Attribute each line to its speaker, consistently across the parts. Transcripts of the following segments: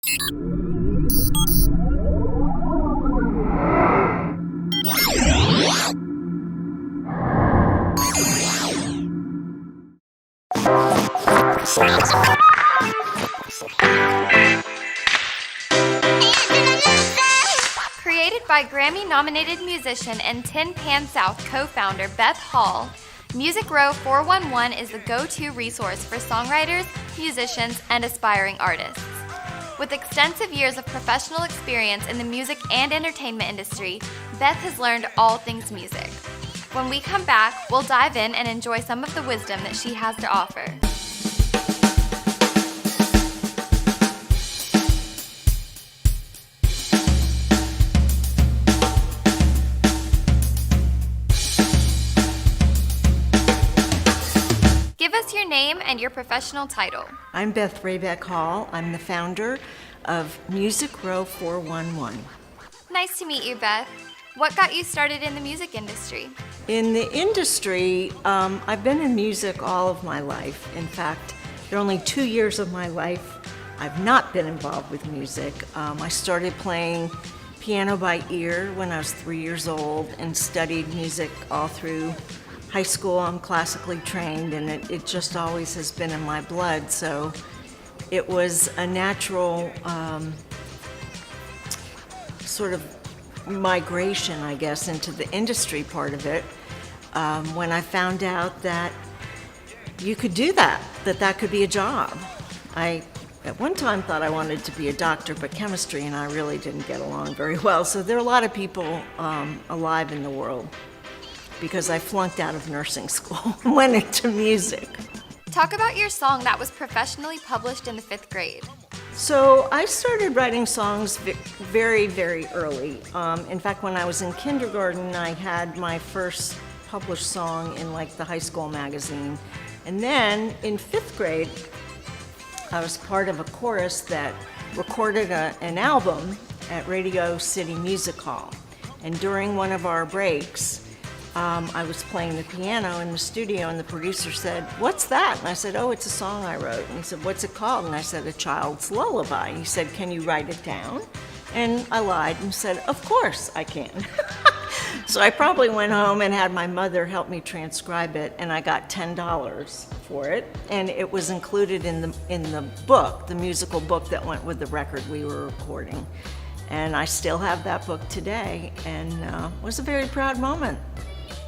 Speaker 1: Created by Grammy-nominated musician and Tin Pan South co-founder Beth Hall, MusicRow411 is the go-to resource for songwriters, musicians, and aspiring artists. With extensive years of professional experience in the music and entertainment industry, Beth has learned all things music. When we come back, we'll dive in and enjoy some of the wisdom that she has to offer. Give us your name and your professional title.
Speaker 2: I'm Beth Hall. I'm the founder of MusicRow411.
Speaker 1: Nice to meet you, Beth. What got you started in the music industry?
Speaker 2: In the industry, I've been in music all of my life. In fact, there are only 2 years of my life I've not been involved with music. I started playing piano by ear when I was 3 years old and studied music all through high school. I'm classically trained, and it just always has been in my blood. So it was a natural sort of migration, I guess, into the industry part of it when I found out that you could do that could be a job. I at one time thought I wanted to be a doctor, but chemistry and I really didn't get along very well. So there are a lot of people alive in the world, because I flunked out of nursing school and went into music.
Speaker 1: Talk about your song that was professionally published in the 5th grade.
Speaker 2: So I started writing songs very, very early. In fact, when I was in kindergarten, I had my first published song in like the high school magazine. And then in 5th grade, I was part of a chorus that recorded an album at Radio City Music Hall. And during one of our breaks, I was playing the piano in the studio, and the producer said, "What's that?" And I said, "Oh, it's a song I wrote." And he said, "What's it called?" And I said, "A Child's Lullaby." He said, "Can you write it down?" And I lied and said, "Of course I can." So I probably went home and had my mother help me transcribe it, and I got $10 for it. And it was included in the book, the musical book that went with the record we were recording. And I still have that book today, and it was a very proud moment.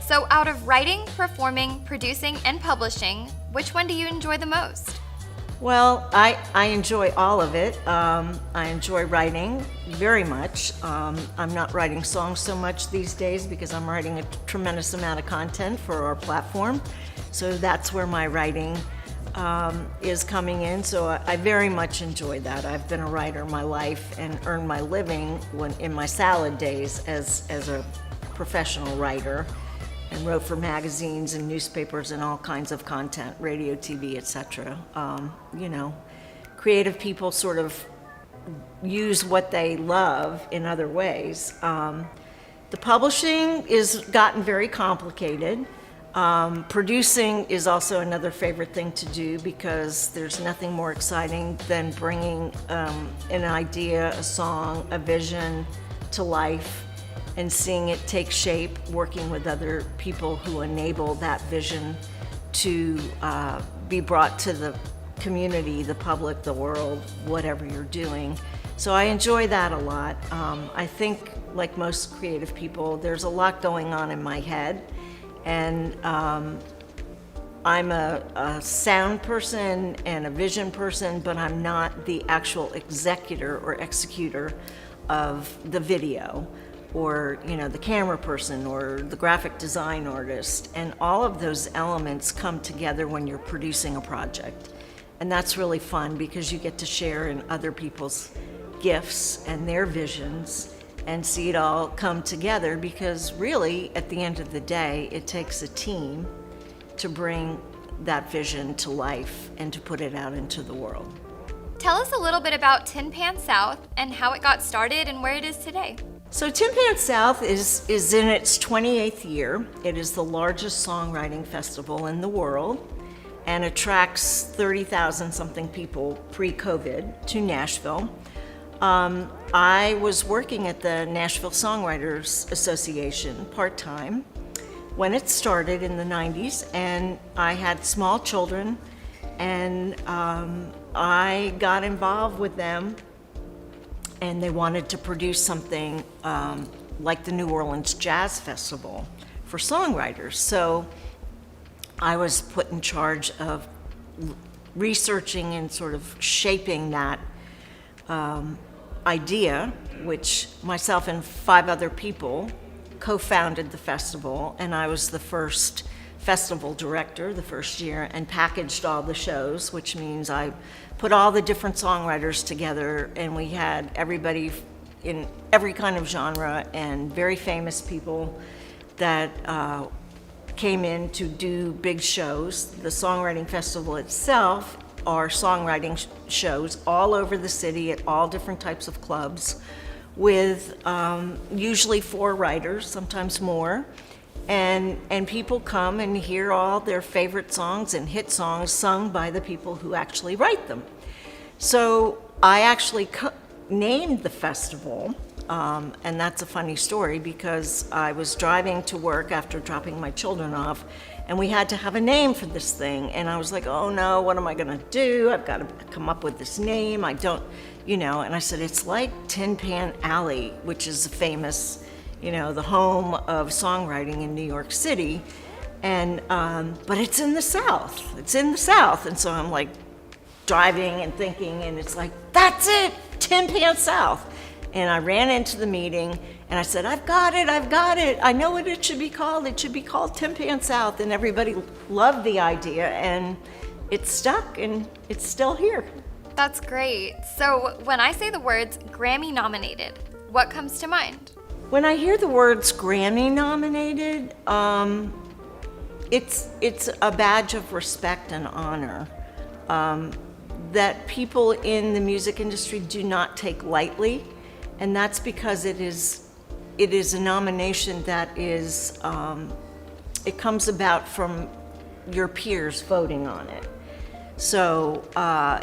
Speaker 1: So out of writing, performing, producing, and publishing, which one do you enjoy the most?
Speaker 2: Well, I enjoy all of it. I enjoy writing very much. I'm not writing songs so much these days because I'm writing a tremendous amount of content for our platform. So that's where my writing is coming in. So I very much enjoy that. I've been a writer my life and earned my living in my salad days as a professional writer, and wrote for magazines and newspapers and all kinds of content, radio, TV, etc. Creative people sort of use what they love in other ways. The publishing is gotten very complicated. Producing is also another favorite thing to do, because there's nothing more exciting than bringing an idea, a song, a vision to life, and seeing it take shape, working with other people who enable that vision to be brought to the community, the public, the world, whatever you're doing. So I enjoy that a lot. I think, like most creative people, there's a lot going on in my head, and I'm a sound person and a vision person, but I'm not the actual executor or executor of the video, or the camera person, or the graphic design artist. And all of those elements come together when you're producing a project. And that's really fun, because you get to share in other people's gifts and their visions and see it all come together, because really, at the end of the day, it takes a team to bring that vision to life and to put it out into the world.
Speaker 1: Tell us a little bit about Tin Pan South and how it got started and where it is today.
Speaker 2: So Tin Pan South is in its 28th year. It is the largest songwriting festival in the world and attracts 30,000 something people pre-COVID to Nashville. I was working at the Nashville Songwriters Association part-time when it started in the 90s, and I had small children, and I got involved with them, and they wanted to produce something like the New Orleans Jazz Festival for songwriters. So I was put in charge of researching and sort of shaping that idea, which myself and 5 other people co-founded the festival, and I was the first festival director the first year and packaged all the shows, which means I put all the different songwriters together, and we had everybody in every kind of genre and very famous people that came in to do big shows. The Songwriting Festival itself are songwriting shows all over the city at all different types of clubs with usually 4 writers, sometimes more. And people come and hear all their favorite songs and hit songs sung by the people who actually write them. So I actually named the festival, and that's a funny story because I was driving to work after dropping my children off, and we had to have a name for this thing. And I was like, oh no, what am I gonna do? I've got to come up with this name. I don't, and I said, it's like Tin Pan Alley, which is a famous, the home of songwriting in New York City. And, but it's in the South. It's in the South. And so I'm like driving and thinking, and it's like, that's it, Tin Pan South. And I ran into the meeting and I said, I've got it. I know what it should be called. It should be called Tin Pan South. And everybody loved the idea, and it stuck, and it's still here.
Speaker 1: That's great. So when I say the words Grammy nominated, what comes to mind?
Speaker 2: When I hear the words Grammy nominated, it's a badge of respect and honor that people in the music industry do not take lightly, and that's because it is a nomination that is it comes about from your peers voting on it. So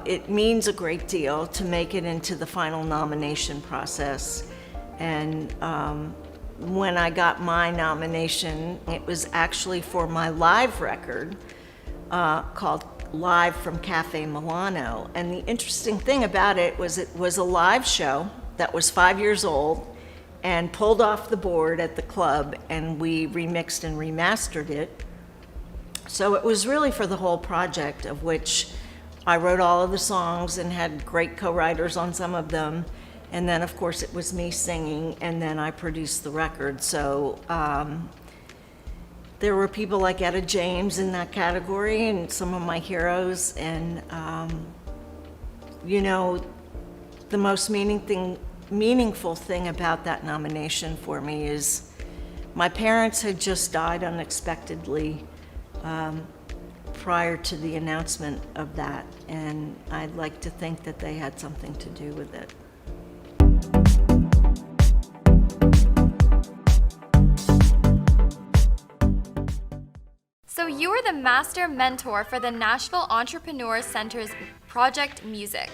Speaker 2: it means a great deal to make it into the final nomination process. And when I got my nomination, it was actually for my live record called Live from Cafe Milano. And the interesting thing about it was a live show that was 5 years old and pulled off the board at the club, and we remixed and remastered it. So it was really for the whole project, of which I wrote all of the songs and had great co-writers on some of them. And then, of course, it was me singing, and then I produced the record. So there were people like Etta James in that category, and some of my heroes. And, the most meaningful thing about that nomination for me is my parents had just died unexpectedly prior to the announcement of that, and I'd like to think that they had something to do with it.
Speaker 1: So you are the master mentor for the Nashville Entrepreneur Center's Project Music.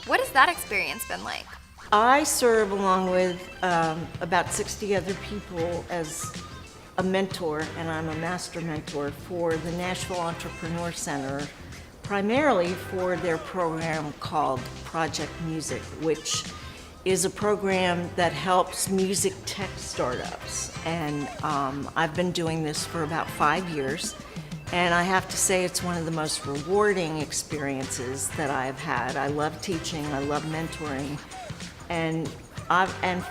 Speaker 1: What has that experience been like?
Speaker 2: I serve along with about 60 other people as a mentor, and I'm a master mentor for the Nashville Entrepreneur Center, primarily for their program called Project Music, which is a program that helps music tech startups. And I've been doing this for about 5 years, and I have to say it's one of the most rewarding experiences that I've had. I love teaching, I love mentoring, and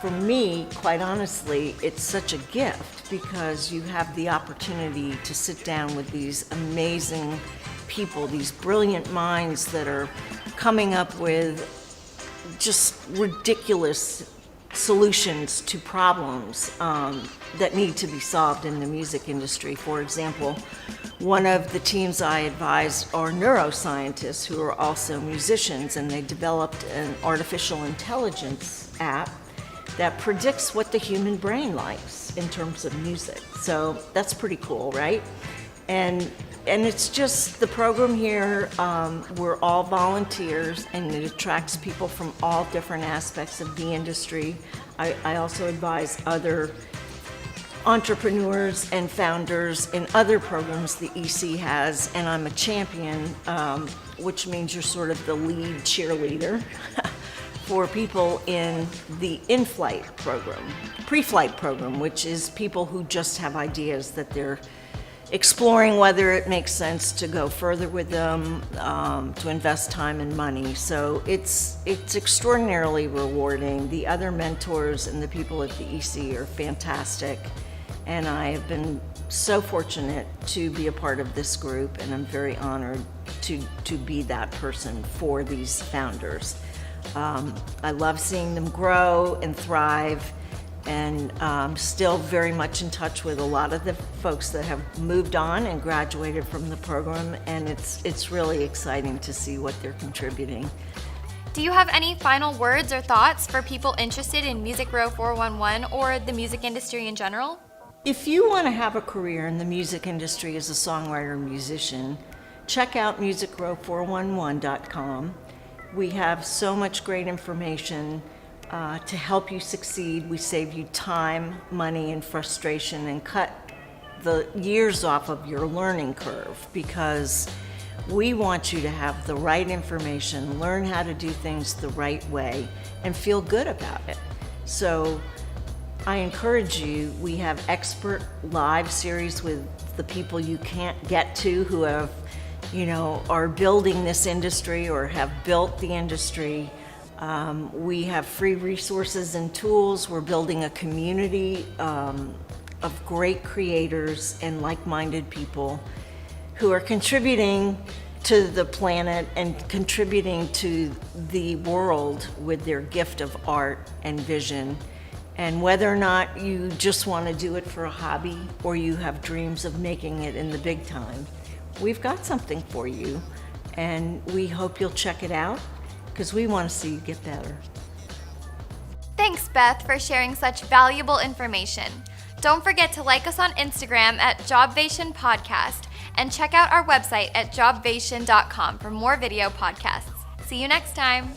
Speaker 2: for me, quite honestly, it's such a gift because you have the opportunity to sit down with these amazing people, these brilliant minds that are coming up with just ridiculous solutions to problems that need to be solved in the music industry. For example, one of the teams I advise are neuroscientists who are also musicians, and they developed an artificial intelligence app that predicts what the human brain likes in terms of music. So that's pretty cool, right? And it's just the program here, we're all volunteers, and it attracts people from all different aspects of the industry. I also advise other entrepreneurs and founders in other programs the EC has, and I'm a champion, which means you're sort of the lead cheerleader for people in the in-flight program, pre-flight program, which is people who just have ideas that they're exploring whether it makes sense to go further with them, to invest time and money. So it's extraordinarily rewarding. The other mentors and the people at the EC are fantastic, and I have been so fortunate to be a part of this group, and I'm very honored to be that person for these founders. I love seeing them grow and thrive, and still very much in touch with a lot of the folks that have moved on and graduated from the program, and it's really exciting to see what they're contributing.
Speaker 1: Do you have any final words or thoughts for people interested in MusicRow411 or the music industry in general?
Speaker 2: If you want to have a career in the music industry as a songwriter or musician, check out MusicRow411.com. We have so much great information to help you succeed. We save you time, money, and frustration, and cut the years off of your learning curve, because we want you to have the right information, learn how to do things the right way, and feel good about it. So I encourage you, we have expert live series with the people you can't get to who have, are building this industry or have built the industry. We have free resources and tools. We're building a community of great creators and like-minded people who are contributing to the planet and contributing to the world with their gift of art and vision. And whether or not you just want to do it for a hobby or you have dreams of making it in the big time, we've got something for you, and we hope you'll check it out, because we want to see you get better.
Speaker 1: Thanks, Beth, for sharing such valuable information. Don't forget to like us on Instagram at Jobvation Podcast, and check out our website at jobvation.com for more video podcasts. See you next time.